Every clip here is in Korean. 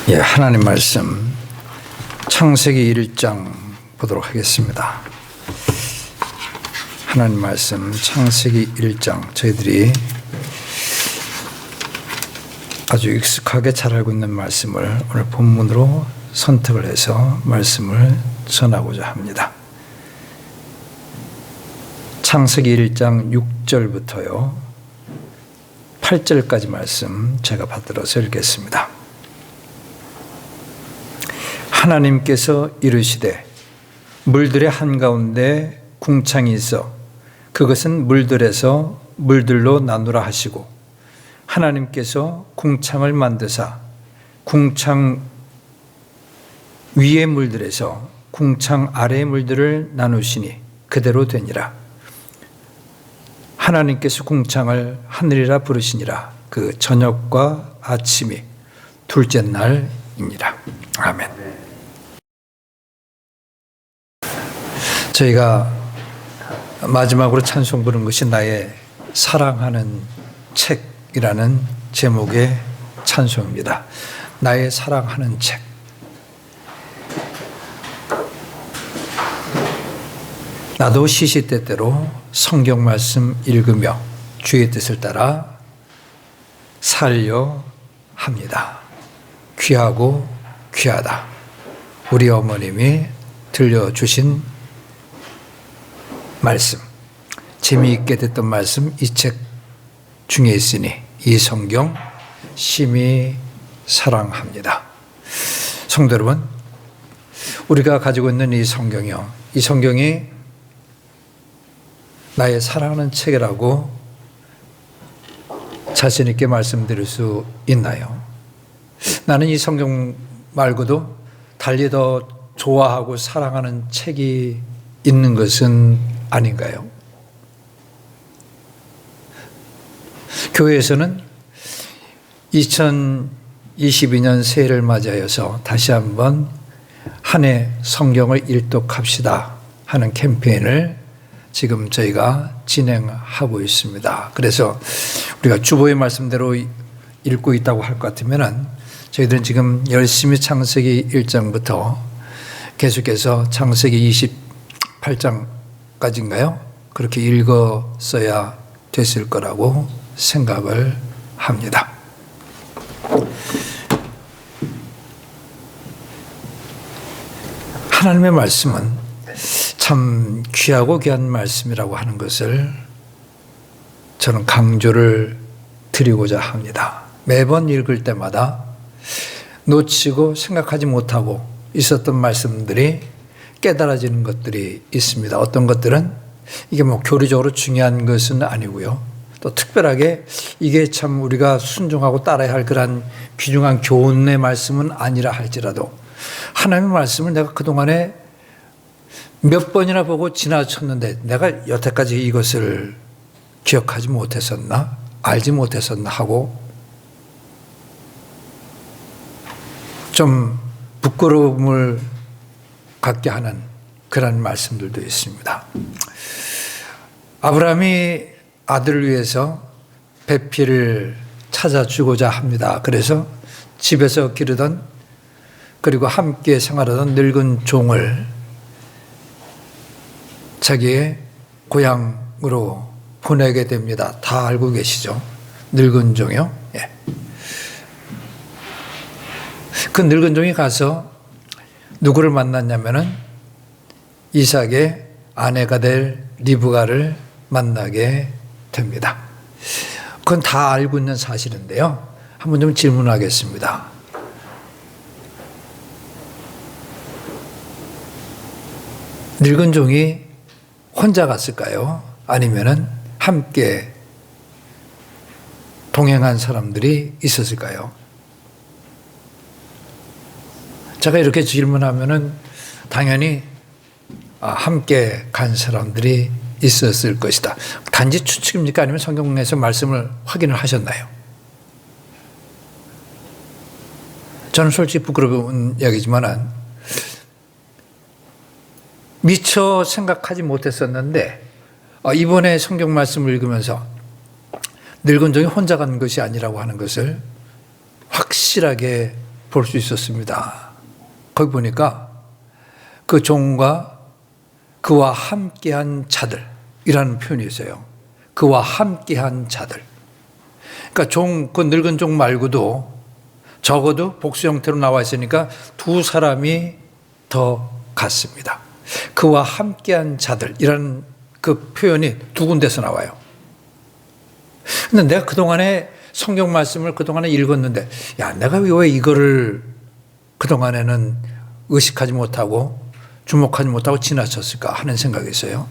하나님 말씀 창세기 1장 보도록 하겠습니다. 하나님 말씀 창세기 1장, 저희들이 아주 익숙하게 잘 알고 있는 말씀을 오늘 본문으로 선택을 해서 말씀을 전하고자 합니다. 창세기 1장 6절부터요 8절까지 말씀 제가 받들어서 읽겠습니다. 하나님께서 이르시되 물들의 한가운데 궁창이 있어 그것은 물들에서 물들로 나누라 하시고, 하나님께서 궁창을 만드사 궁창 위의 물들에서 궁창 아래의 물들을 나누시니 그대로 되니라. 하나님께서 궁창을 하늘이라 부르시니라. 그 저녁과 아침이 둘째 날이니라. 아멘. 저희가 마지막으로 찬송 부른 것이 나의 사랑하는 책이라는 제목의 찬송입니다. 나의 사랑하는 책. 나도 시시때때로 성경 말씀 읽으며 주의 뜻을 따라 살려 합니다. 귀하고 귀하다. 우리 어머님이 들려주신 말씀, 재미있게 듣던 말씀, 이 책 중에 있으니 이 성경 심히 사랑합니다. 성도 여러분, 우리가 가지고 있는 이 성경이요, 이 성경이 나의 사랑하는 책이라고 자신 있게 말씀드릴 수 있나요? 나는 이 성경 말고도 달리 더 좋아하고 사랑하는 책이 있는 것은 아닌가요? 교회에서는 2022년 새해를 맞이하여서 다시 한번 한 해 성경을 일독합시다 하는 캠페인을 지금 저희가 진행하고 있습니다. 그래서 우리가 주보의 말씀대로 읽고 있다고 할 것 같으면 저희들은 지금 열심히 창세기 1장부터 계속해서 창세기 28장까지인가요? 그렇게 읽었어야 됐을 거라고 생각을 합니다. 하나님의 말씀은 참 귀하고 귀한 말씀이라고 하는 것을 저는 강조를 드리고자 합니다. 매번 읽을 때마다 놓치고 생각하지 못하고 있었던 말씀들이 깨달아지는 것들이 있습니다. 어떤 것들은 이게 교리적으로 중요한 것은 아니고요, 또 특별하게 이게 참 우리가 순종하고 따라야 할 그런 귀중한 교훈의 말씀은 아니라 할지라도 하나님의 말씀을 내가 그동안에 몇 번이나 보고 지나쳤는데 내가 여태까지 이것을 기억하지 못했었나? 알지 못했었나? 하고 좀 부끄러움을 갖게 하는 그런 말씀들도 있습니다. 아브라함이 아들을 위해서 배필을 찾아주고자 합니다. 그래서 집에서 기르던, 그리고 함께 생활하던 늙은 종을 자기의 고향으로 보내게 됩니다. 다 알고 계시죠? 늙은 종이요. 예. 그 늙은 종이 가서 누구를 만났냐면은 이삭의 아내가 될 리브가를 만나게 됩니다. 그건 다 알고 있는 사실인데요, 한번 좀 질문하겠습니다. 늙은 종이 혼자 갔을까요? 아니면은 함께 동행한 사람들이 있었을까요? 제가 이렇게 질문하면은 당연히 함께 간 사람들이 있었을 것이다. 단지 추측입니까? 아니면 성경에서 말씀을 확인을 하셨나요? 저는 솔직히 부끄러운 이야기지만 미처 생각하지 못했었는데 이번에 성경 말씀을 읽으면서 늙은 종이 혼자 간 것이 아니라고 하는 것을 확실하게 볼 수 있었습니다. 거기 보니까 그 종과 그와 함께한 자들이라는 표현이 있어요. 그와 함께한 자들. 그러니까 그 늙은 종 말고도 적어도 복수 형태로 나와 있으니까 두 사람이 더 같습니다. 그와 함께한 자들이라는 그 표현이 두 군데서 나와요. 근데 내가 그동안에 성경 말씀을 그동안에 읽었는데, 야, 내가 왜 이거를 그동안에는 의식하지 못하고 주목하지 못하고 지나쳤을까 하는 생각이 있어요.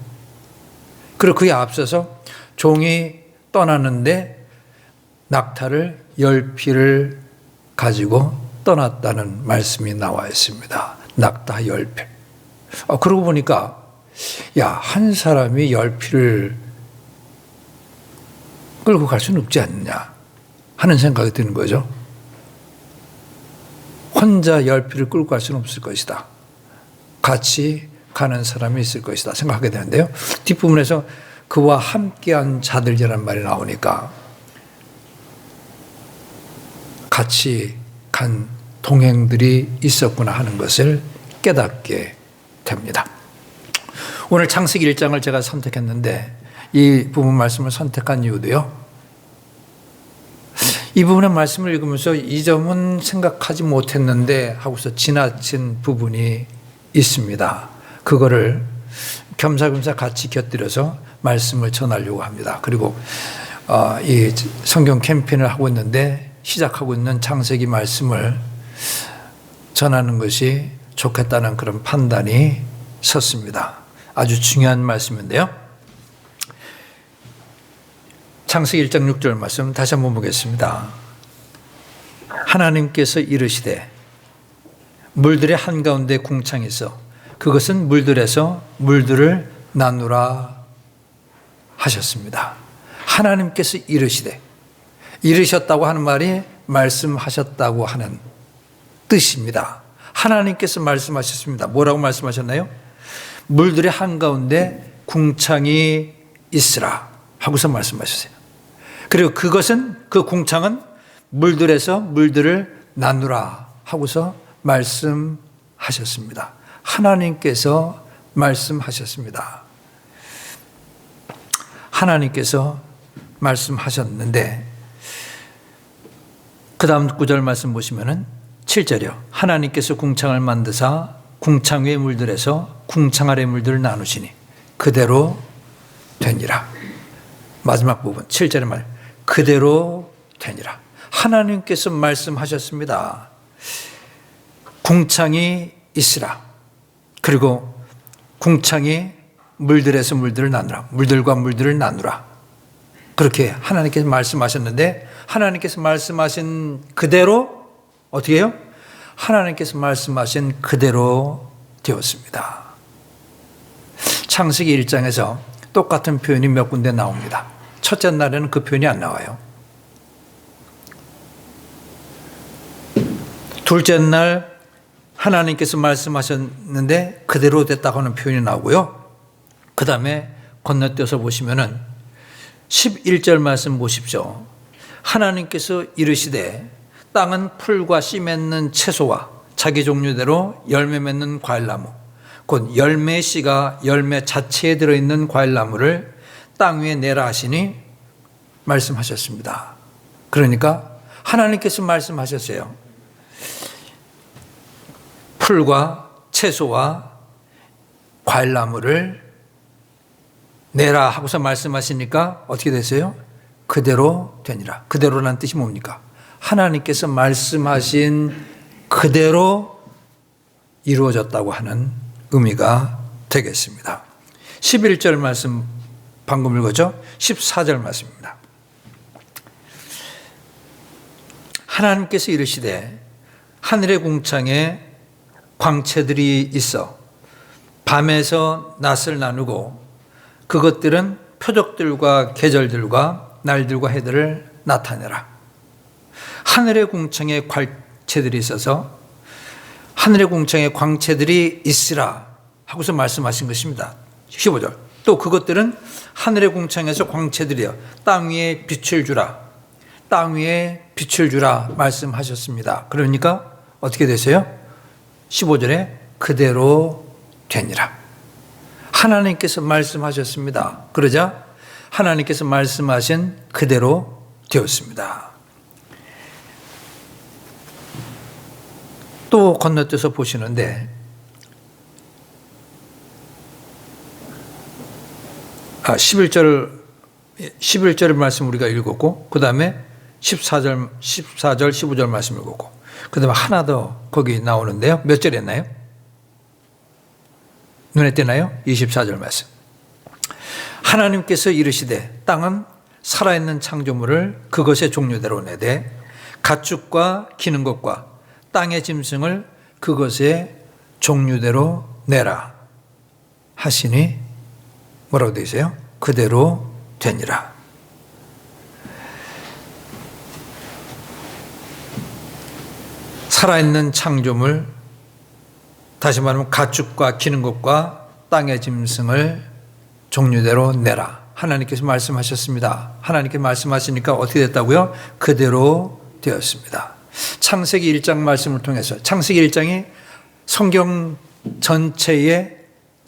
그리고 그에 앞서서 종이 떠나는데 낙타를 10피를 가지고 떠났다는 말씀이 나와 있습니다. 낙타 10피. 그러고 보니까, 야, 한 사람이 10피를 끌고 갈 수는 없지 않느냐 하는 생각이 드는 거죠. 혼자 10피를 끌고 갈 수는 없을 것이다. 같이 가는 사람이 있을 것이다 생각하게 되는데요. 뒷부분에서 그와 함께한 자들이라는 말이 나오니까 같이 간 동행들이 있었구나 하는 것을 깨닫게 됩니다. 오늘 창세기 1장을 제가 선택했는데 이 부분 말씀을 선택한 이유도요. 이 부분의 말씀을 읽으면서 이 점은 생각하지 못했는데 하고서 지나친 부분이 있습니다. 그거를 겸사겸사 같이 곁들여서 말씀을 전하려고 합니다. 그리고 이 성경 캠페인을 하고 있는데 시작하고 있는 창세기 말씀을 전하는 것이 좋겠다는 그런 판단이 섰습니다. 아주 중요한 말씀인데요. 창세기 1장 6절 말씀 다시 한번 보겠습니다. 하나님께서 이르시되 물들의 한가운데 궁창이 있어 그것은 물들에서 물들을 나누라 하셨습니다. 하나님께서 이르셨다고 하는 말이 말씀하셨다고 하는 뜻입니다. 하나님께서 말씀하셨습니다. 뭐라고 말씀하셨나요? 물들의 한가운데 궁창이 있으라 하고서 말씀하셨어요. 그리고 그 궁창은 물들에서 물들을 나누라 하고서 말씀하셨습니다. 하나님께서 말씀하셨습니다. 하나님께서 말씀하셨는데 그 다음 구절 말씀 보시면은 7절이요. 하나님께서 궁창을 만드사 궁창 위의 물들에서 궁창 아래 물들을 나누시니 그대로 되니라. 마지막 부분 7절의 말 그대로 되니라. 하나님께서 말씀하셨습니다. 궁창이 있으라. 그리고 궁창이 물들에서 물들을 나누라. 물들과 물들을 나누라. 그렇게 하나님께서 말씀하셨는데 하나님께서 말씀하신 그대로 어떻게 해요? 하나님께서 말씀하신 그대로 되었습니다. 창세기 1장에서 똑같은 표현이 몇 군데 나옵니다. 첫째 날에는 그 표현이 안 나와요. 둘째 날 하나님께서 말씀하셨는데 그대로 됐다고 하는 표현이 나오고요. 그 다음에 건너뛰어서 보시면은 11절 말씀 보십시오. 하나님께서 이르시되 땅은 풀과 씨 맺는 채소와 자기 종류대로 열매 맺는 과일나무 곧 열매의 씨가 열매 자체에 들어있는 과일나무를 땅 위에 내라 하시니 말씀하셨습니다. 그러니까 하나님께서 말씀하셨어요. 풀과 채소와 과일나무를 내라 하고서 말씀하시니까 어떻게 됐어요? 그대로 되니라. 그대로라는 뜻이 뭡니까? 하나님께서 말씀하신 그대로 이루어졌다고 하는 의미가 되겠습니다. 11절 말씀 방금 읽었죠? 14절 말씀입니다. 하나님께서 이르시되 하늘의 궁창에 광채들이 있어 밤에서 낮을 나누고 그것들은 표적들과 계절들과 날들과 해들을 나타내라. 하늘의 궁창에 광채들이 있어서 하늘의 궁창에 광채들이 있으라 하고서 말씀하신 것입니다. 15절. 또 그것들은 하늘의 궁창에서 광채들이여 땅 위에 빛을 주라. 땅 위에 빛을 주라 말씀하셨습니다. 그러니까 어떻게 되세요? 15절에 그대로 되니라. 하나님께서 말씀하셨습니다. 그러자 하나님께서 말씀하신 그대로 되었습니다. 또 건너뛰어서 보시는데 11절 말씀 우리가 읽었고 그 다음에 14절 15절 말씀 읽었고 그 다음에 하나 더 거기 나오는데요. 몇 절 했나요? 눈에 띄나요? 24절 말씀. 하나님께서 이르시되 땅은 살아있는 창조물을 그것의 종류대로 내되 가축과 기는 것과 땅의 짐승을 그것의 종류대로 내라 하시니 뭐라고 되어 있어요? 그대로 되니라. 살아있는 창조물, 다시 말하면 가축과 기는 것과 땅의 짐승을 종류대로 내라. 하나님께서 말씀하셨습니다. 하나님께 말씀하시니까 어떻게 됐다고요? 그대로 되었습니다. 창세기 1장 말씀을 통해서 창세기 1장이 성경 전체의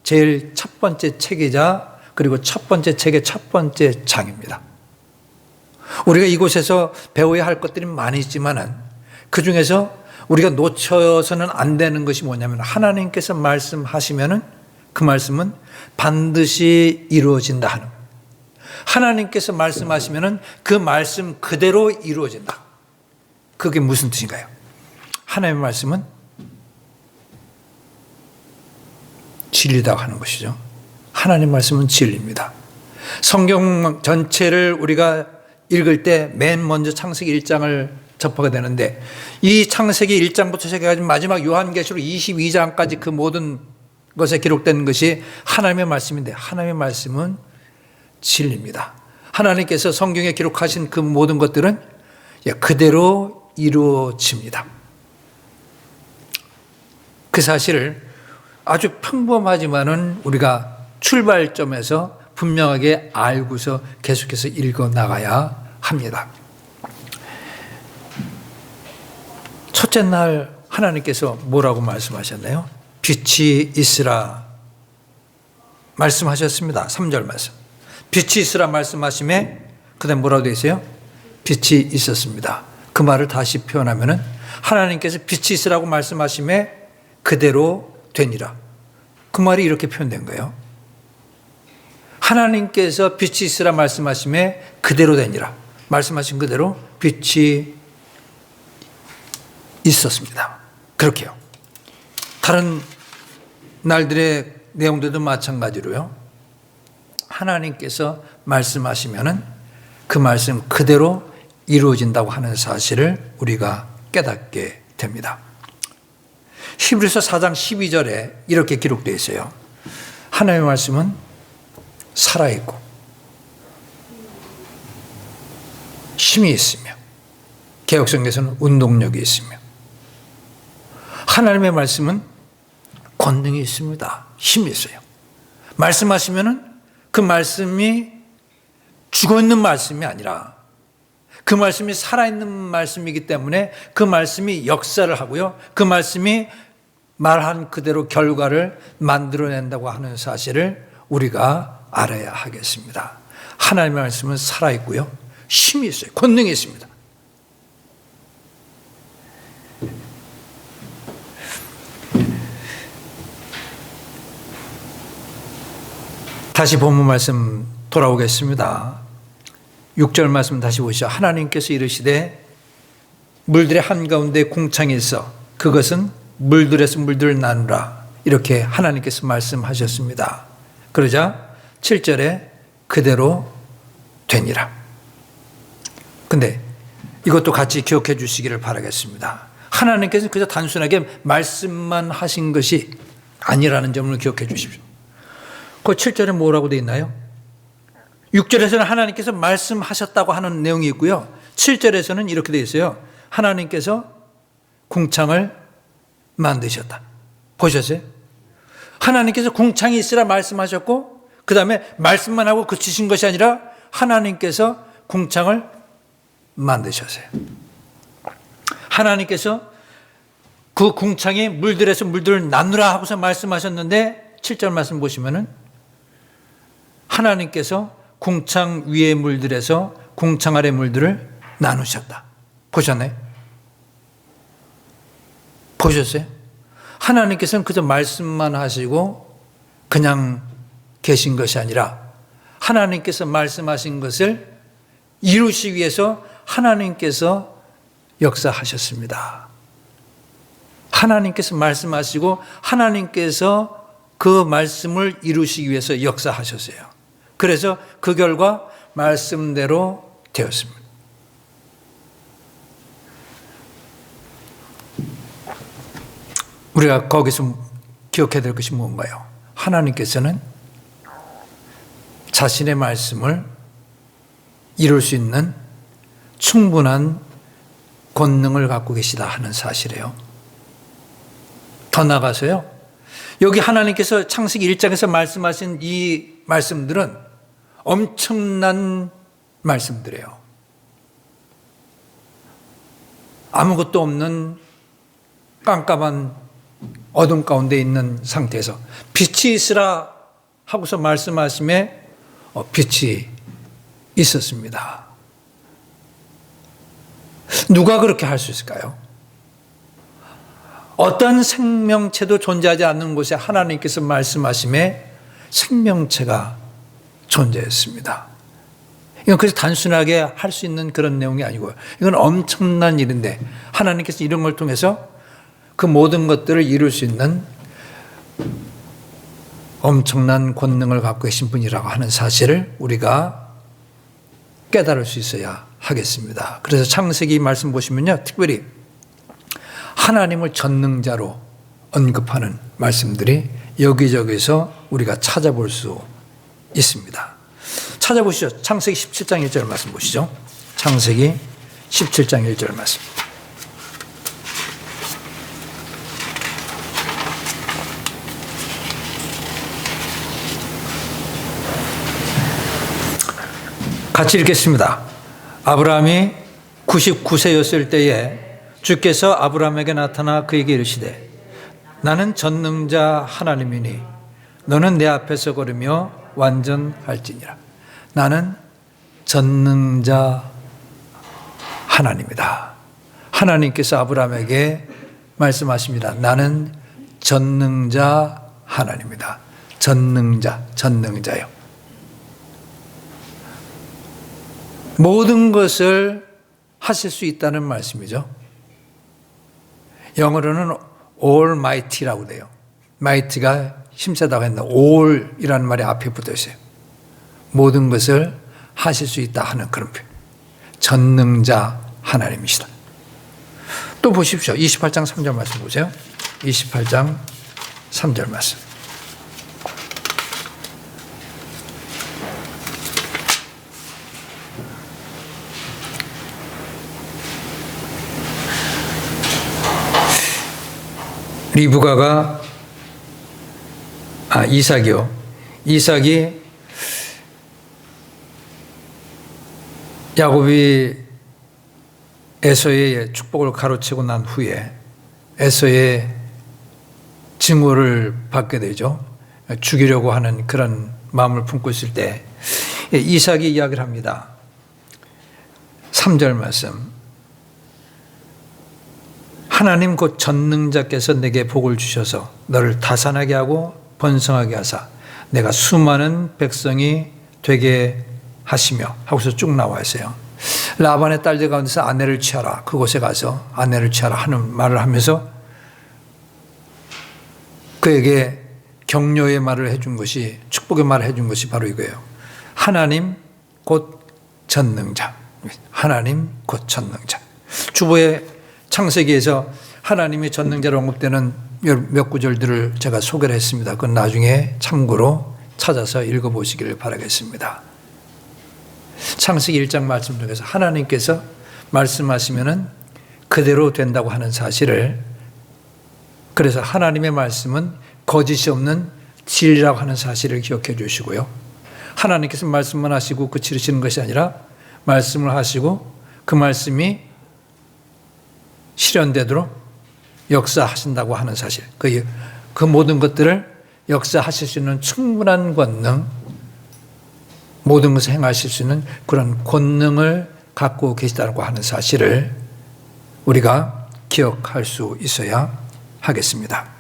제일 첫 번째 책이자 그리고 첫 번째 책의 첫 번째 장입니다. 우리가 이곳에서 배워야 할 것들이 많이 있지만은 그 중에서 우리가 놓쳐서는 안 되는 것이 뭐냐면 하나님께서 말씀하시면은 그 말씀은 반드시 이루어진다 하는. 하나님께서 말씀하시면은 그 말씀 그대로 이루어진다. 그게 무슨 뜻인가요? 하나님의 말씀은 진리다고 하는 것이죠. 하나님 말씀은 진리입니다. 성경 전체를 우리가 읽을 때 맨 먼저 창세기 1장을 접하게 되는데 이 창세기 1장부터 시작해가지고 마지막 요한계시록 22장까지 그 모든 것에 기록된 것이 하나님의 말씀인데 하나님의 말씀은 진리입니다. 하나님께서 성경에 기록하신 그 모든 것들은 그대로 이루어집니다. 그 사실을 아주 평범하지만은 우리가 출발점에서 분명하게 알고서 계속해서 읽어 나가야 합니다. 첫째 날 하나님께서 뭐라고 말씀하셨나요? 빛이 있으라 말씀하셨습니다. 3절 말씀. 빛이 있으라 말씀하심에 그 다음에 뭐라고 되어 있어요? 빛이 있었습니다. 그 말을 다시 표현하면은 하나님께서 빛이 있으라고 말씀하심에 그대로 되니라. 그 말이 이렇게 표현된 거예요. 하나님께서 빛이 있으라 말씀하심에 그대로 되니라. 말씀하신 그대로 빛이 있었습니다. 그렇게요. 다른 날들의 내용들도 마찬가지로요. 하나님께서 말씀하시면은 그 말씀 그대로 이루어진다고 하는 사실을 우리가 깨닫게 됩니다. 히브리서 4장 12절에 이렇게 기록되어 있어요. 하나님의 말씀은 살아있고 힘이 있으며 개역성경에서는 운동력이 있으며 하나님의 말씀은 권능이 있습니다. 힘이 있어요. 말씀하시면은 그 말씀이 죽어있는 말씀이 아니라 그 말씀이 살아있는 말씀이기 때문에 그 말씀이 역사를 하고요. 그 말씀이 말한 그대로 결과를 만들어낸다고 하는 사실을 우리가 알아야 하겠습니다. 하나님의 말씀은 살아있고요. 힘이 있어요. 권능이 있습니다. 다시 본문 말씀 돌아오겠습니다. 6절 말씀 다시 보시죠. 하나님께서 이르시되 물들의 한가운데 궁창이 있어 그것은 물들에서 물들을 나누라. 이렇게 하나님께서 말씀하셨습니다. 그러자 7절에 그대로 되니라. 근데 이것도 같이 기억해 주시기를 바라겠습니다. 하나님께서 그저 단순하게 말씀만 하신 것이 아니라는 점을 기억해 주십시오. 그 7절에 뭐라고 되어 있나요? 6절에서는 하나님께서 말씀하셨다고 하는 내용이 있고요. 7절에서는 이렇게 되어 있어요. 하나님께서 궁창을 만드셨다. 보셨어요? 하나님께서 궁창이 있으라 말씀하셨고 그 다음에 말씀만 하고 그치신 것이 아니라 하나님께서 궁창을 만드셨어요. 하나님께서 그 궁창에 물들에서 물들을 나누라 하고서 말씀하셨는데 7절 말씀 보시면은 하나님께서 궁창 위의 물들에서 궁창 아래 물들을 나누셨다. 보셨나요? 보셨어요? 하나님께서는 그저 말씀만 하시고 그냥 계신 것이 아니라 하나님께서 말씀하신 것을 이루시기 위해서 하나님께서 역사하셨습니다. 하나님께서 말씀하시고 하나님께서 그 말씀을 이루시기 위해서 역사하셨어요. 그래서 그 결과 말씀대로 되었습니다. 우리가 거기서 기억해야 될 것이 뭔가요? 하나님께서는 자신의 말씀을 이룰 수 있는 충분한 권능을 갖고 계시다 하는 사실이에요. 더 나아가서요, 여기 하나님께서 창세기 1장에서 말씀하신 이 말씀들은 엄청난 말씀들이에요. 아무것도 없는 깜깜한 어둠 가운데 있는 상태에서 빛이 있으라 하고서 말씀하심에 빛이 있었습니다. 누가 그렇게 할 수 있을까요? 어떤 생명체도 존재하지 않는 곳에 하나님께서 말씀하심에 생명체가 존재했습니다. 이건 그래서 단순하게 할 수 있는 그런 내용이 아니고요. 이건 엄청난 일인데 하나님께서 이런 걸 통해서 그 모든 것들을 이룰 수 있는 엄청난 권능을 갖고 계신 분이라고 하는 사실을 우리가 깨달을 수 있어야 하겠습니다. 그래서 창세기 말씀 보시면요, 특별히 하나님을 전능자로 언급하는 말씀들이 여기저기서 우리가 찾아볼 수 있습니다. 찾아보시죠. 창세기 17장 1절 말씀 보시죠. 창세기 17장 1절 말씀. 같이 읽겠습니다. 아브라함이 99세였을 때에 주께서 아브라함에게 나타나 그에게 이르시되 나는 전능자 하나님이니 너는 내 앞에서 걸으며 완전할지니라. 나는 전능자 하나님이다. 하나님께서 아브라함에게 말씀하십니다. 나는 전능자 하나님이다. 전능자요. 모든 것을 하실 수 있다는 말씀이죠. 영어로는 almighty라고 돼요. mighty가 힘세다고 했는데 all이라는 말이 앞에 붙어 있어요. 모든 것을 하실 수 있다 하는 그런 표현. 전능자 하나님이시다. 또 보십시오. 28장 3절 말씀 보세요. 28장 3절 말씀. 리브가가 이삭이 야곱이 에서의 축복을 가로채고 난 후에 에서의 증오를 받게 되죠. 죽이려고 하는 그런 마음을 품고 있을 때 이삭이 이야기를 합니다. 3절 말씀. 하나님 곧 전능자께서 내게 복을 주셔서 너를 다산하게 하고 번성하게 하사 내가 수많은 백성이 되게 하시며 하고서 쭉 나와 있어요. 라반의 딸들 가운데서 아내를 취하라. 그곳에 가서 아내를 취하라 하는 말을 하면서 그에게 격려의 말을 해준 것이, 축복의 말을 해준 것이 바로 이거예요. 하나님 곧 전능자. 하나님 곧 전능자. 주보의 창세기에서 하나님의 전능자로 언급되는 몇 구절들을 제가 소개를 했습니다. 그건 나중에 참고로 찾아서 읽어보시기를 바라겠습니다. 창세기 1장 말씀 중에서 하나님께서 말씀하시면은 그대로 된다고 하는 사실을, 그래서 하나님의 말씀은 거짓이 없는 진리라고 하는 사실을 기억해 주시고요. 하나님께서 말씀만 하시고 그치르시는 것이 아니라 말씀을 하시고 그 말씀이 실현되도록 역사하신다고 하는 사실, 그 모든 것들을 역사하실 수 있는 충분한 권능, 모든 것을 행하실 수 있는 그런 권능을 갖고 계시다고 하는 사실을 우리가 기억할 수 있어야 하겠습니다.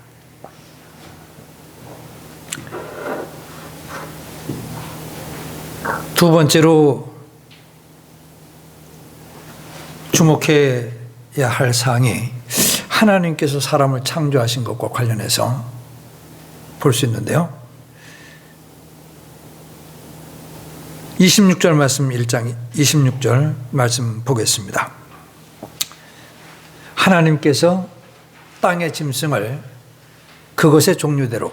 두 번째로 주목해야 할 사항이 하나님께서 사람을 창조하신 것과 관련해서 볼 수 있는데요. 26절 말씀 1장 26절 말씀 보겠습니다. 하나님께서 땅의 짐승을 그것의 종류대로,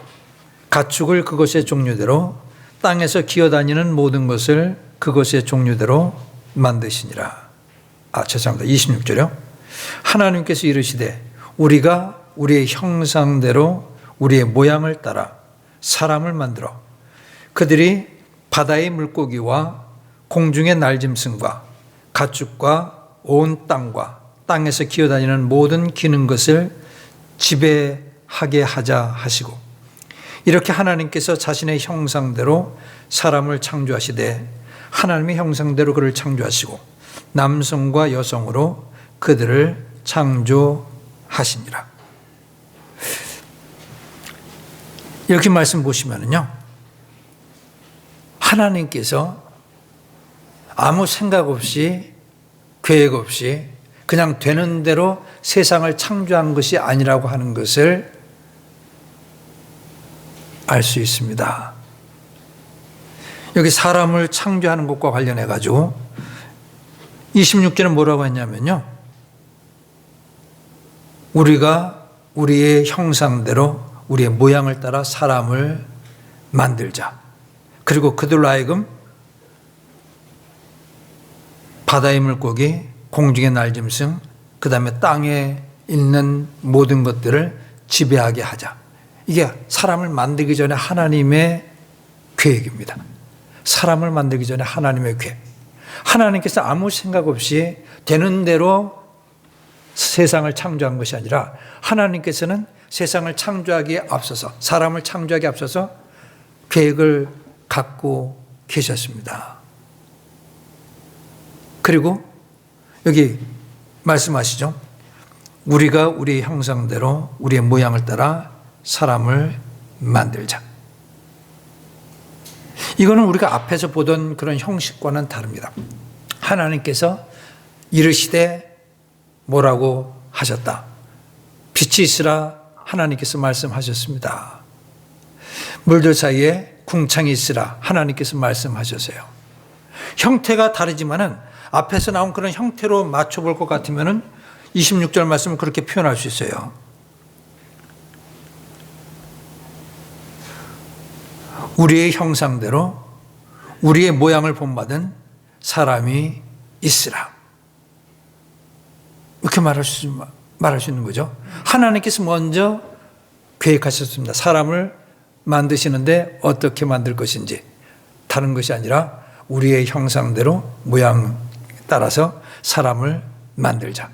가축을 그것의 종류대로, 땅에서 기어다니는 모든 것을 그것의 종류대로 만드시니라. 죄송합니다. 26절이요. 하나님께서 이르시되 우리가 우리의 형상대로 우리의 모양을 따라 사람을 만들어 그들이 바다의 물고기와 공중의 날짐승과 가축과 온 땅과 땅에서 기어다니는 모든 기는 것을 지배하게 하자 하시고, 이렇게 하나님께서 자신의 형상대로 사람을 창조하시되 하나님의 형상대로 그를 창조하시고 남성과 여성으로 그들을 창조하시니라. 이렇게 말씀 보시면은요, 하나님께서 아무 생각 없이 계획 없이 그냥 되는 대로 세상을 창조한 것이 아니라고 하는 것을 알 수 있습니다. 여기 사람을 창조하는 것과 관련해 가지고 26절은 뭐라고 했냐면요, 우리가 우리의 형상대로 우리의 모양을 따라 사람을 만들자. 그리고 그들로 하여금 바다의 물고기, 공중의 날짐승, 그 다음에 땅에 있는 모든 것들을 지배하게 하자. 이게 사람을 만들기 전에 하나님의 계획입니다. 사람을 만들기 전에 하나님의 계획. 하나님께서 아무 생각 없이 되는 대로 세상을 창조한 것이 아니라 하나님께서는 세상을 창조하기에 앞서서, 사람을 창조하기에 앞서서 계획을 갖고 계셨습니다. 그리고 여기 말씀하시죠. 우리가 우리의 형상대로 우리의 모양을 따라 사람을 만들자. 이거는 우리가 앞에서 보던 그런 형식과는 다릅니다. 하나님께서 이르시되 뭐라고 하셨다. 빛이 있으라 하나님께서 말씀하셨습니다. 물들 사이에 궁창이 있으라 하나님께서 말씀하셨어요. 형태가 다르지만은 앞에서 나온 그런 형태로 맞춰볼 것 같으면은 26절 말씀을 그렇게 표현할 수 있어요. 우리의 형상대로 우리의 모양을 본받은 사람이 있으라. 이렇게 말할 수 있는 거죠. 하나님께서 먼저 계획하셨습니다. 사람을 만드시는데 어떻게 만들 것인지, 다른 것이 아니라 우리의 형상대로 모양 따라서 사람을 만들자.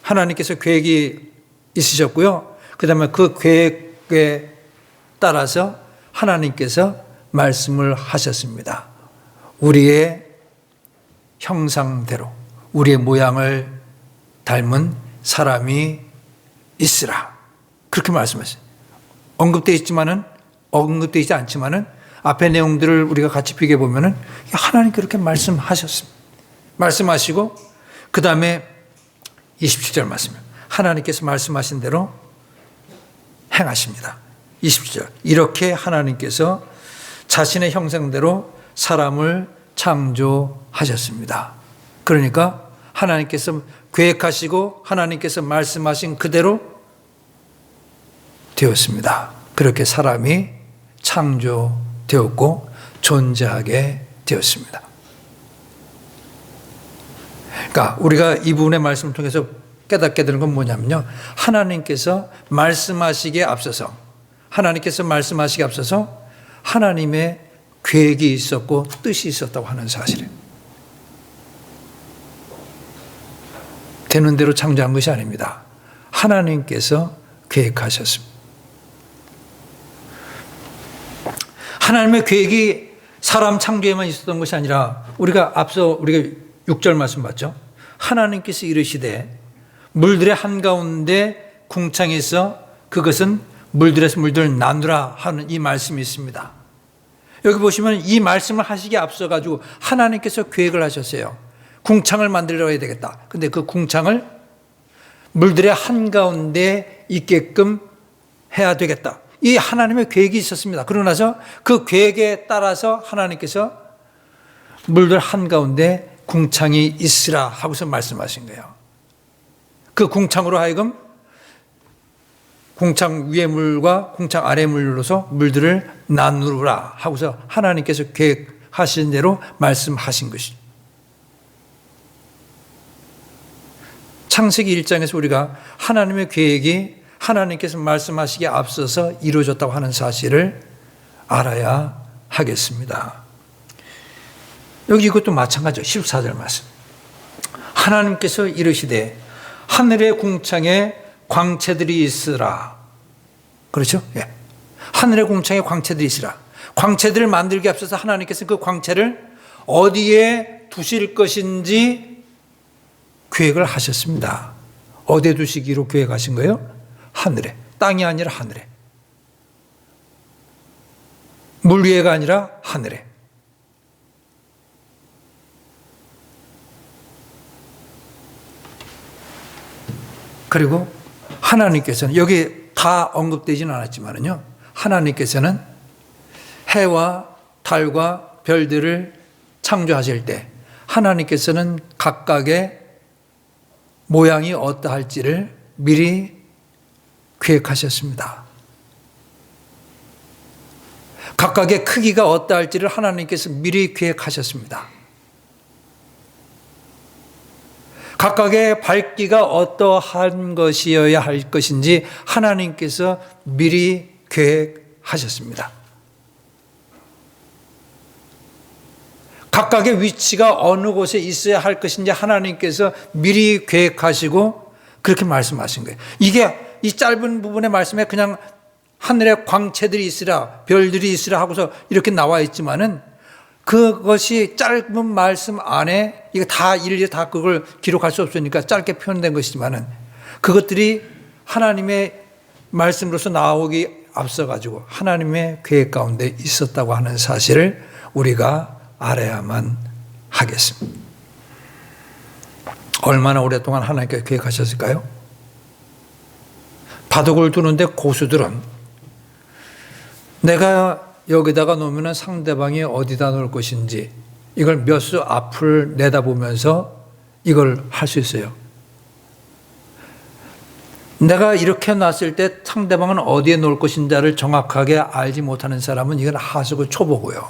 하나님께서 계획이 있으셨고요. 그 다음에 그 계획에 따라서 하나님께서 말씀을 하셨습니다. 우리의 형상대로 우리의 모양을 닮은 사람이 있으라. 그렇게 말씀하셨어요. 언급되어 있지 않지만은 앞의 내용들을 우리가 같이 비교해 보면은 하나님 그렇게 말씀하셨습니다. 말씀하시고 그 다음에 27절 말씀. 하나님께서 말씀하신 대로 행하십니다. 27절. 이렇게 하나님께서 자신의 형상대로 사람을 창조하셨습니다. 그러니까 하나님께서 계획하시고 하나님께서 말씀하신 그대로 되었습니다. 그렇게 사람이 창조되었고 존재하게 되었습니다. 그러니까 우리가 이 부분의 말씀을 통해서 깨닫게 되는 건 뭐냐면요, 하나님께서 말씀하시기에 앞서서 하나님의 계획이 있었고 뜻이 있었다고 하는 사실이에요. 되는 대로 창조한 것이 아닙니다. 하나님께서 계획하셨습니다. 하나님의 계획이 사람 창조에만 있었던 것이 아니라 우리가 6절 말씀 봤죠. 하나님께서 이르시되 물들의 한가운데 궁창에서 그것은 물들에서 물들을 나누라 하는 이 말씀이 있습니다. 여기 보시면 이 말씀을 하시기에 앞서가지고 하나님께서 계획을 하셨어요. 궁창을 만들어 야 되겠다. 근데 그 궁창을 물들의 한가운데 있게끔 해야 되겠다. 이 하나님의 계획이 있었습니다. 그러고 나서 그 계획에 따라서 하나님께서 물들 한가운데 궁창이 있으라 하고서 말씀하신 거예요. 그 궁창으로 하여금 궁창 위의 물과 궁창 아래 물로서 물들을 나누라 하고서 하나님께서 계획하신 대로 말씀하신 것이죠. 창세기 1장에서 우리가 하나님의 계획이 하나님께서 말씀하시기에 앞서서 이루어졌다고 하는 사실을 알아야 하겠습니다. 여기 이것도 마찬가지죠. 14절 말씀. 하나님께서 이르시되 하늘의 궁창에 광채들이 있으라. 그렇죠? 예. 하늘의 궁창에 광채들이 있으라. 광채들을 만들기 앞서서 하나님께서 그 광채를 어디에 두실 것인지 계획을 하셨습니다. 어디에 두시기로 계획하신 거예요? 하늘에. 땅이 아니라 하늘에. 물 위에가 아니라 하늘에. 그리고 하나님께서는 여기 다 언급되지는 않았지만요. 하나님께서는 해와 달과 별들을 창조하실 때 하나님께서는 각각의 모양이 어떠할지를 미리 계획하셨습니다. 각각의 크기가 어떠할지를 하나님께서 미리 계획하셨습니다. 각각의 밝기가 어떠한 것이어야 할 것인지 하나님께서 미리 계획하셨습니다. 각각의 위치가 어느 곳에 있어야 할 것인지 하나님께서 미리 계획하시고 그렇게 말씀하신 거예요. 이게 이 짧은 부분의 말씀에 그냥 하늘에 광채들이 있으라, 별들이 있으라 하고서 이렇게 나와 있지만은 그것이 짧은 말씀 안에 이거 다 일일이 다 그걸 기록할 수 없으니까 짧게 표현된 것이지만은 그것들이 하나님의 말씀으로서 나오기 앞서 가지고 하나님의 계획 가운데 있었다고 하는 사실을 우리가 알아야만 하겠습니다. 얼마나 오랫동안 하나님께서 계획하셨을까요? 바둑을 두는데 고수들은 내가 여기다가 놓으면 상대방이 어디다 놓을 것인지 이걸 몇 수 앞을 내다보면서 이걸 할 수 있어요. 내가 이렇게 놨을 때 상대방은 어디에 놓을 것인지를 정확하게 알지 못하는 사람은 이건 하수고 초보고요.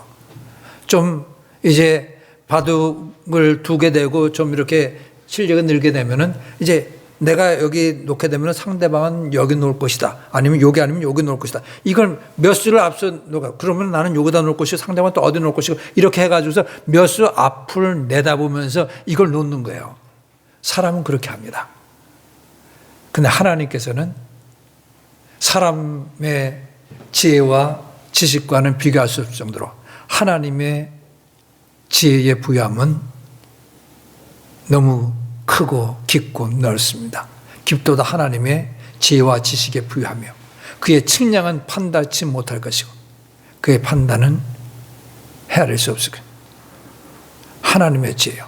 좀 이제 바둑을 두게 되고 좀 이렇게 실력이 늘게 되면은 이제 내가 여기 놓게 되면 상대방은 여기 놓을 것이다. 아니면 여기 아니면 여기 놓을 것이다. 이걸 몇 수를 앞서 놓아. 그러면 나는 여기다 놓을 것이고 상대방은 또 어디 놓을 것이고 이렇게 해가지고서 몇 수 앞을 내다보면서 이걸 놓는 거예요. 사람은 그렇게 합니다. 근데 하나님께서는 사람의 지혜와 지식과는 비교할 수 없을 정도로 하나님의 지혜의 부여함은 너무 크고 깊고 넓습니다. 깊도다 하나님의 지혜와 지식에 부여하며 그의 측량은 판단치 못할 것이고 그의 판단은 헤아릴 수 없을 것입니다. 하나님의 지혜요.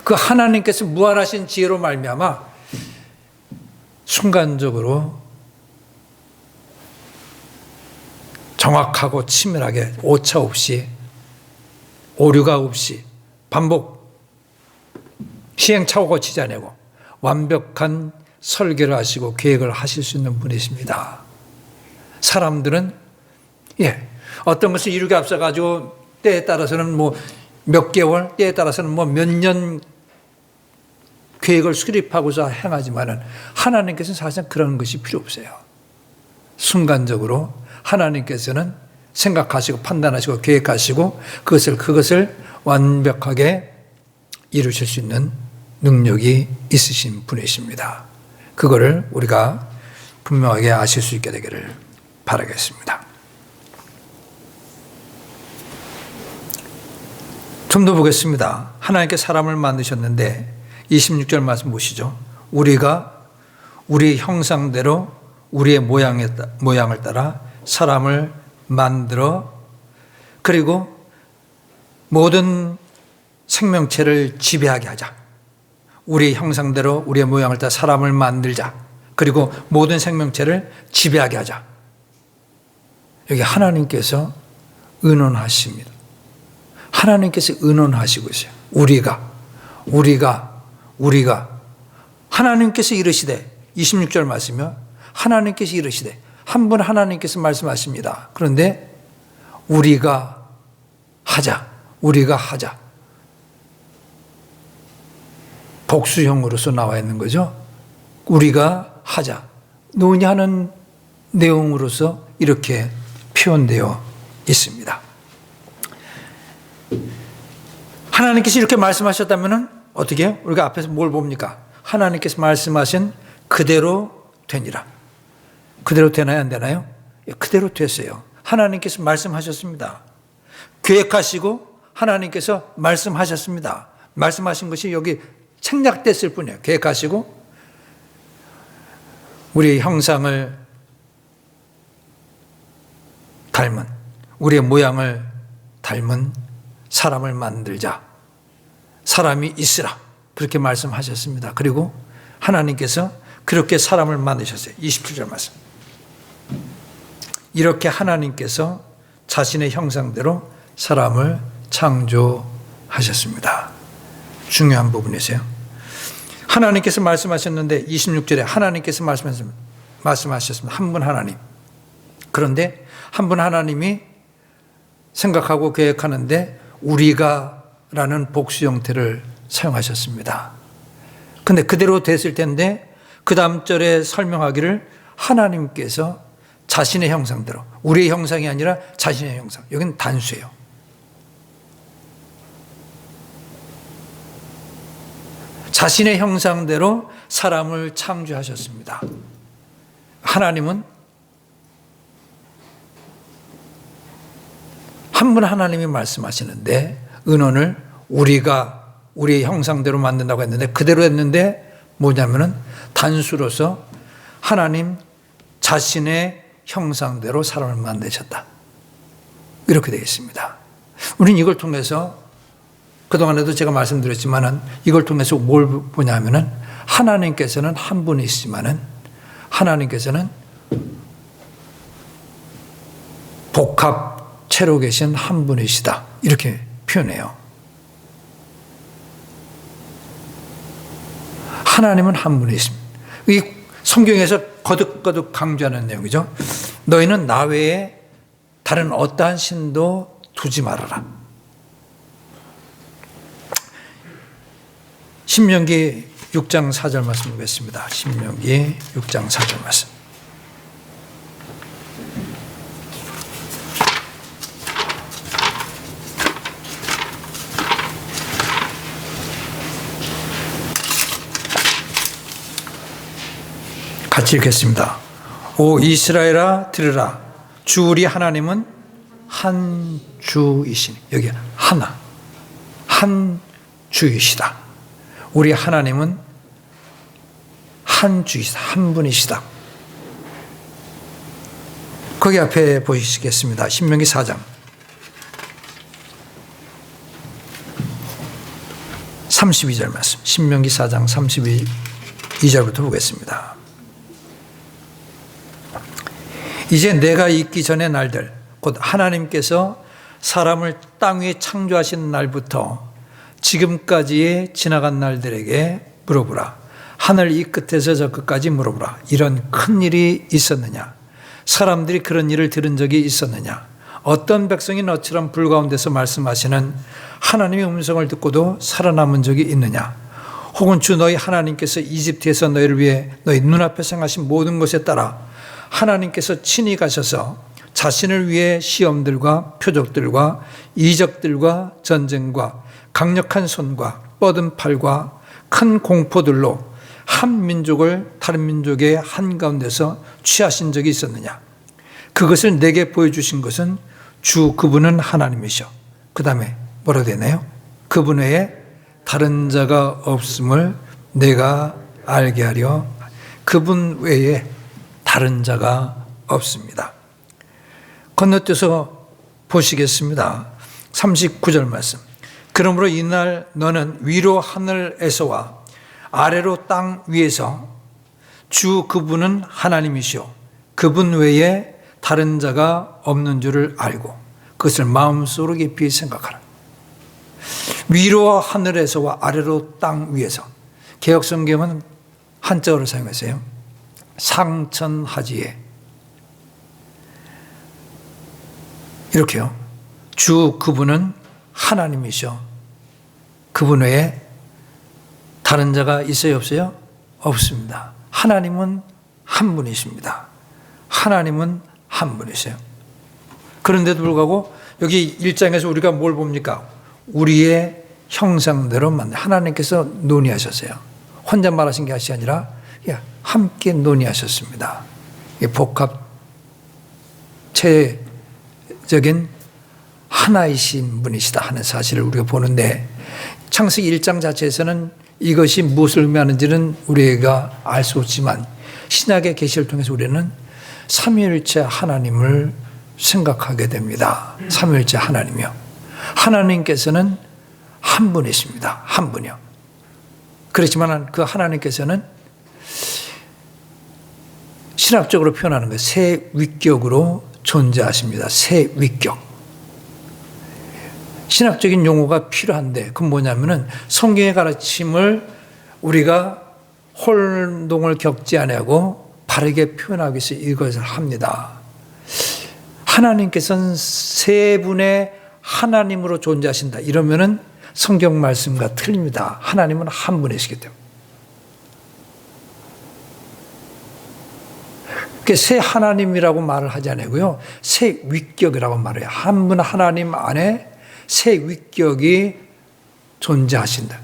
그 하나님께서 무한하신 지혜로 말미암아 순간적으로 정확하고 치밀하게 오차 없이 오류가 없이 반복 시행착오가 치지 않고 완벽한 설계를 하시고 계획을 하실 수 있는 분이십니다. 사람들은 어떤 것을 이루기 앞서 가지고 때에 따라서는 뭐 몇 개월, 때에 따라서는 뭐 몇 년 계획을 수립하고서 행하지만은 하나님께서는 사실 그런 것이 필요 없어요. 순간적으로 하나님께서는 생각하시고 판단하시고 계획하시고 그것을 완벽하게 이루실 수 있는 능력이 있으신 분이십니다. 그거를 우리가 분명하게 아실 수 있게 되기를 바라겠습니다. 좀 더 보겠습니다. 하나님께 사람을 만드셨는데 26절 말씀 보시죠. 우리가 우리 형상대로 우리의 모양을 따라 사람을 만들어 그리고 모든 생명체를 지배하게 하자. 우리 형상대로 우리의 모양을 따라 사람을 만들자. 그리고 모든 생명체를 지배하게 하자. 여기 하나님께서 의논하십니다. 하나님께서 의논하시고 있어요. 우리가 하나님께서 이르시되 26절 말씀이요. 하나님께서 이르시되 한 분 하나님께서 말씀하십니다. 그런데 우리가 하자. 복수형으로서 나와 있는 거죠. 우리가 하자. 논의하는 내용으로서 이렇게 표현되어 있습니다. 하나님께서 이렇게 말씀하셨다면 어떻게 해요? 우리가 앞에서 뭘 봅니까? 하나님께서 말씀하신 그대로 되니라. 그대로 되나요? 안 되나요? 그대로 됐어요. 하나님께서 말씀하셨습니다. 계획하시고 하나님께서 말씀하셨습니다. 말씀하신 것이 여기 생략됐을 뿐이에요. 계획하시고 우리의 형상을 닮은 우리의 모양을 닮은 사람을 만들자. 사람이 있으라. 그렇게 말씀하셨습니다. 그리고 하나님께서 그렇게 사람을 만드셨어요. 27절 말씀. 이렇게 하나님께서 자신의 형상대로 사람을 창조하셨습니다. 중요한 부분이세요. 하나님께서 말씀하셨는데 26절에 하나님께서 말씀하셨습니다. 한 분 하나님. 그런데 한 분 하나님이 생각하고 계획하는데 우리가 라는 복수 형태를 사용하셨습니다. 근데 그대로 됐을 텐데 그 다음 절에 설명하기를 하나님께서 자신의 형상대로, 우리의 형상이 아니라 자신의 형상. 여기는 단수예요. 자신의 형상대로 사람을 창조하셨습니다. 하나님은 한 분 하나님이 말씀하시는데 의논을 우리가 우리의 형상대로 만든다고 했는데 그대로 했는데 뭐냐면은 단수로서 하나님 자신의 형상대로 사람을 만드셨다. 이렇게 되어 있습니다. 우리는 이걸 통해서 그동안에도 제가 말씀드렸지만은 이걸 통해서 뭘 보냐면은 하나님께서는 한 분이시지만은 하나님께서는 복합체로 계신 한 분이시다. 이렇게 표현해요. 하나님은 한 분이십니다. 이 성경에서 거듭거듭 강조하는 내용이죠. 너희는 나 외에 다른 어떠한 신도 두지 말아라. 신명기 6장 4절 말씀 보겠습니다. 신명기 6장 4절 말씀. 같이 읽겠습니다. 오 이스라엘아 들으라. 주 우리 하나님은 한 주이시니. 여기 하나. 한 주이시다. 우리 하나님은 한 주이시다. 한 분이시다. 거기 앞에 보시겠습니다. 신명기 4장 32절 말씀. 신명기 4장 32절부터 보겠습니다. 이제 내가 있기 전의 날들, 곧 하나님께서 사람을 땅 위에 창조하신 날부터 지금까지의 지나간 날들에게 물어보라. 하늘 이 끝에서 저 끝까지 물어보라. 이런 큰 일이 있었느냐? 사람들이 그런 일을 들은 적이 있었느냐? 어떤 백성이 너처럼 불 가운데서 말씀하시는 하나님의 음성을 듣고도 살아남은 적이 있느냐? 혹은 주 너희 하나님께서 이집트에서 너희를 위해 너희 눈앞에 행하신 모든 것에 따라 하나님께서 친히 가셔서 자신을 위해 시험들과 표적들과 이적들과 전쟁과 강력한 손과 뻗은 팔과 큰 공포들로 한 민족을 다른 민족의 한가운데서 취하신 적이 있었느냐? 그것을 내게 보여주신 것은 주 그분은 하나님이셔. 그 다음에 뭐라 되나요? 그분 외에 다른 자가 없음을 내가 알게 하려. 그분 외에 다른 자가 없습니다. 건너뛰어서 보시겠습니다. 39절 말씀. 그러므로 이날 너는 위로 하늘에서와 아래로 땅 위에서 주 그분은 하나님이시오. 그분 외에 다른 자가 없는 줄을 알고 그것을 마음속으로 깊이 생각하라. 위로 하늘에서와 아래로 땅 위에서. 개역성경은 한자어를 사용했어요. 상천하지에. 이렇게요. 주 그분은 하나님이셔. 그분 외에 다른 자가 있어요, 없어요? 없습니다. 하나님은 한 분이십니다. 하나님은 한 분이세요. 그런데도 불구하고 여기 1장에서 우리가 뭘 봅니까? 우리의 형상대로 만나. 하나님께서 논의하셨어요. 혼자 말하신 것이 아니라 함께 논의하셨습니다. 복합체적인 하나이신 분이시다 하는 사실을 우리가 보는데 창세기 1장 자체에서는 이것이 무엇을 의미하는지는 우리가 알 수 없지만 신약의 계시를 통해서 우리는 삼위일체 하나님을 생각하게 됩니다. 삼위일체 하나님이요. 하나님께서는 한 분이십니다. 한 분이요. 그렇지만 그 하나님께서는 신학적으로 표현하는 거예요. 세 위격으로 존재하십니다. 세 위격. 신학적인 용어가 필요한데 그건 뭐냐면은 성경의 가르침을 우리가 혼동을 겪지 아니하고 바르게 표현하기 위해서 이것을 합니다. 하나님께서는 세 분의 하나님으로 존재하신다. 이러면은 성경 말씀과 틀립니다. 하나님은 한 분이시기 때문에. 새 하나님이라고 말을 하지 않고요. 새 위격이라고 말해요. 한 분 하나님 안에 새 위격이 존재하신다.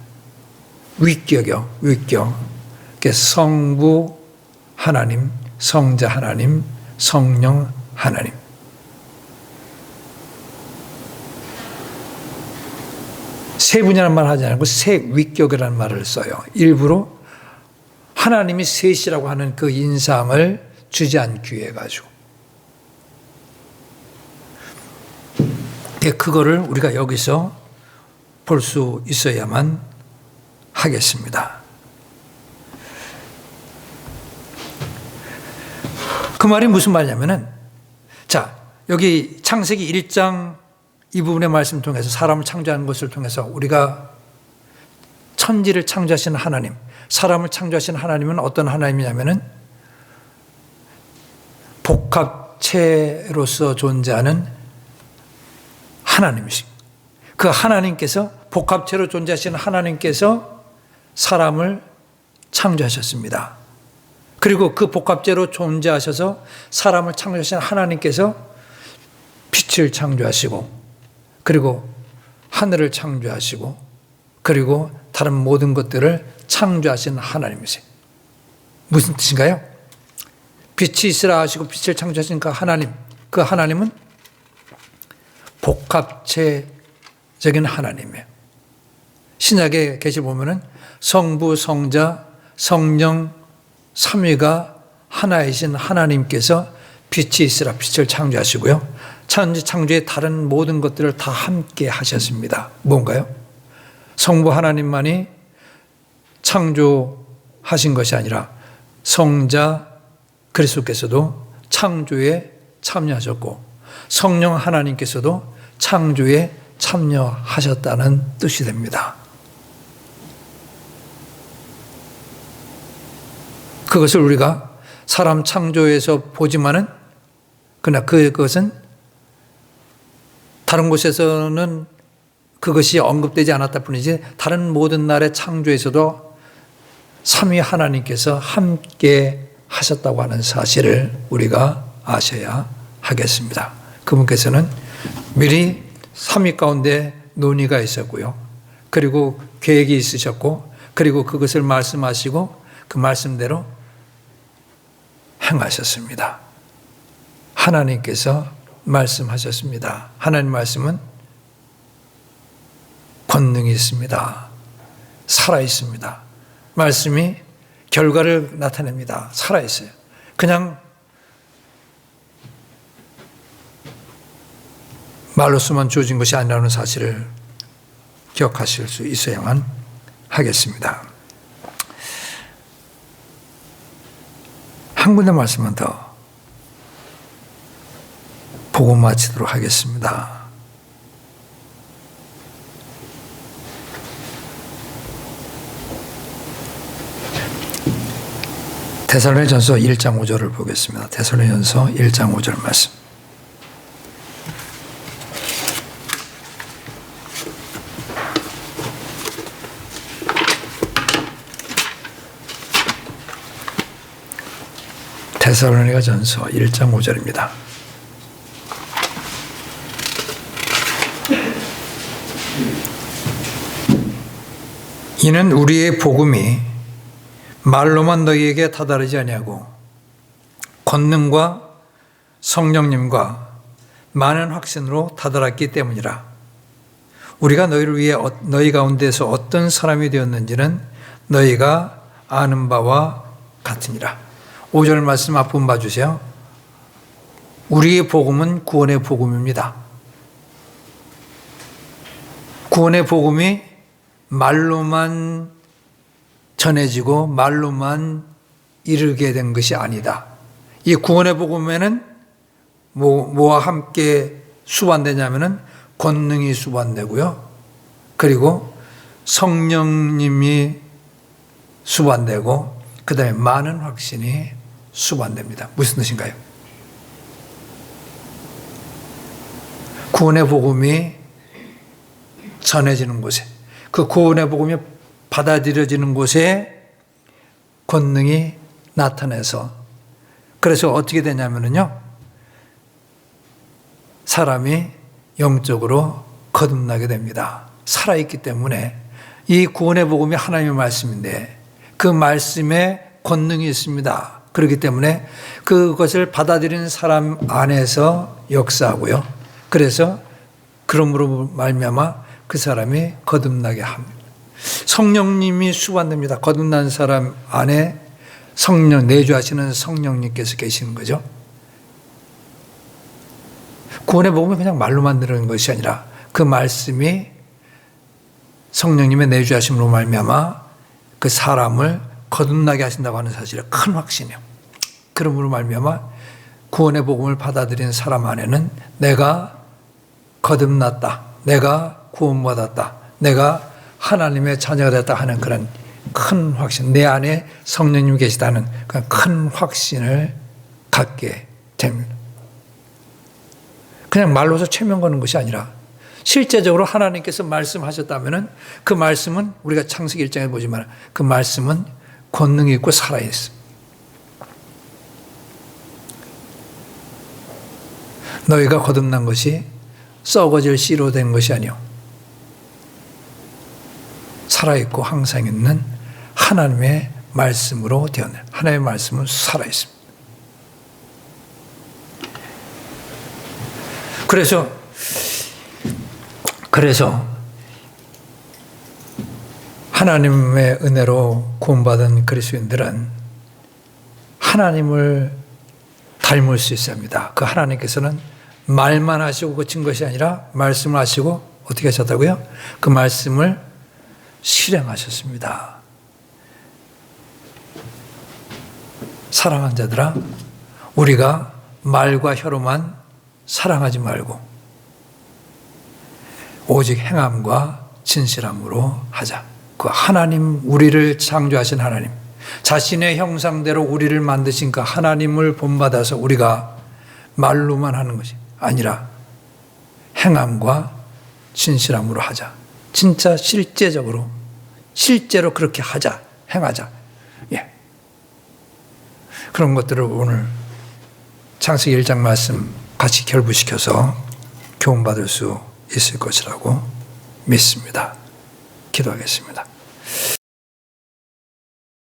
위격이요. 위격. 성부 하나님, 성자 하나님, 성령 하나님. 세 분이라는 말을 하지 않고 세 위격이라는 말을 써요. 일부러 하나님이 셋이라고 하는 그 인상을 주지 않기 위해 가지고. 그거를 우리가 여기서 볼 수 있어야만 하겠습니다. 그 말이 무슨 말이냐면은, 자, 여기 창세기 1장 이 부분의 말씀을 통해서 사람을 창조하는 것을 통해서 우리가 천지를 창조하신 하나님, 사람을 창조하신 하나님은 어떤 하나님이냐면은 복합체로서 존재하는 하나님이십니다. 그 하나님께서 복합체로 존재하시는 하나님께서 사람을 창조하셨습니다. 그리고 그 복합체로 존재하셔서 사람을 창조하신 하나님께서 빛을 창조하시고 그리고 하늘을 창조하시고 그리고 다른 모든 것들을 창조하신 하나님이세요. 무슨 뜻인가요? 빛이 있으라 하시고 빛을 창조하신 그 하나님, 그 하나님은 복합체적인 하나님이에요. 신약의 계시 보면은 성부, 성자, 성령, 삼위가 하나이신 하나님께서 빛이 있으라 빛을 창조하시고요. 천지 창조의 다른 모든 것들을 다 함께 하셨습니다. 뭔가요? 성부 하나님만이 창조하신 것이 아니라 성자 그리스도께서도 창조에 참여하셨고 성령 하나님께서도 창조에 참여하셨다는 뜻이 됩니다. 그것을 우리가 사람 창조에서 보지만은 그러나 그것은 다른 곳에서는 그것이 언급되지 않았다 뿐이지 다른 모든 날의 창조에서도 삼위 하나님께서 함께 하셨다고 하는 사실을 우리가 아셔야 하겠습니다. 그분께서는 미리 삼위 가운데 논의가 있었고요. 그리고 계획이 있으셨고 그리고 그것을 말씀하시고 그 말씀대로 행하셨습니다. 하나님께서 말씀하셨습니다. 하나님 말씀은 권능이 있습니다. 살아있습니다. 말씀이 결과를 나타냅니다. 살아있어요. 그냥 말로서만 주어진 것이 아니라는 사실을 기억하실 수 있어야만 하겠습니다. 한 군데 말씀만 더 보고 마치도록 하겠습니다. 데살로니가전서 1장 5절을 보겠습니다. 데살로니가전서 1장 5절 말씀. 데살로니가전서 1장 5절입니다. 이는 우리의 복음이 말로만 너희에게 다다르지 아니하고 권능과 성령님과 많은 확신으로 다다랐기 때문이라. 우리가 너희를 위해 너희 가운데서 어떤 사람이 되었는지는 너희가 아는 바와 같으니라. 5절 말씀 앞부분 봐주세요. 우리의 복음은 구원의 복음입니다. 구원의 복음이 말로만 전해지고 말로만 이르게 된 것이 아니다. 이 구원의 복음에는 뭐와 함께 수반되냐면은 권능이 수반되고요. 그리고 성령님이 수반되고 그 다음에 많은 확신이 수반됩니다. 무슨 뜻인가요? 구원의 복음이 전해지는 곳에, 그 구원의 복음이 받아들여지는 곳에 권능이 나타나서, 그래서 어떻게 되냐면요, 사람이 영적으로 거듭나게 됩니다. 살아있기 때문에. 이 구원의 복음이 하나님의 말씀인데 그 말씀에 권능이 있습니다. 그렇기 때문에 그것을 받아들이는 사람 안에서 역사하고요. 그래서 그러므로 말미암아 그 사람이 거듭나게 합니다. 성령님이 수반됩니다. 거듭난 사람 안에 성령, 내주하시는 성령님께서 계시는 거죠. 구원의 복음이 그냥 말로만 들은 것이 아니라 그 말씀이 성령님의 내주하심으로 말미암아 그 사람을 거듭나게 하신다고 하는 사실에 큰 확신이에요. 그러므로 말미암아 구원의 복음을 받아들인 사람 안에는 내가 거듭났다, 내가 구원받았다, 내가 하나님의 자녀가 됐다 하는 그런 큰 확신, 내 안에 성령님이 계시다는 그런 큰 확신을 갖게 됩니다. 그냥 말로서 최면 거는 것이 아니라 실제적으로 하나님께서 말씀하셨다면 그 말씀은 우리가 창세기 1장에 보지만 그 말씀은 권능이 있고 살아있습니다. 너희가 거듭난 것이 썩어질 씨로 된 것이 아니요 살아있고 항상 있는 하나님의 말씀으로 되었네. 하나님의 말씀은 살아있습니다. 그래서 하나님의 은혜로 구원받은 그리스도인들은 하나님을 닮을 수 있습니다. 그 하나님께서는 말만 하시고 그친 것이 아니라 말씀을 하시고 어떻게 하셨다고요? 그 말씀을 실행하셨습니다. 사랑하는 자들아, 우리가 말과 혀로만 사랑하지 말고 오직 행함과 진실함으로 하자. 그 하나님, 우리를 창조하신 하나님, 자신의 형상대로 우리를 만드신 그 하나님을 본받아서 우리가 말로만 하는 것이 아니라 행함과 진실함으로 하자. 진짜 실제로 그렇게 하자, 행하자. 예. 그런 것들을 오늘 창세기 1장 말씀 같이 결부시켜서 교훈받을 수 있을 것이라고 믿습니다. 기도하겠습니다.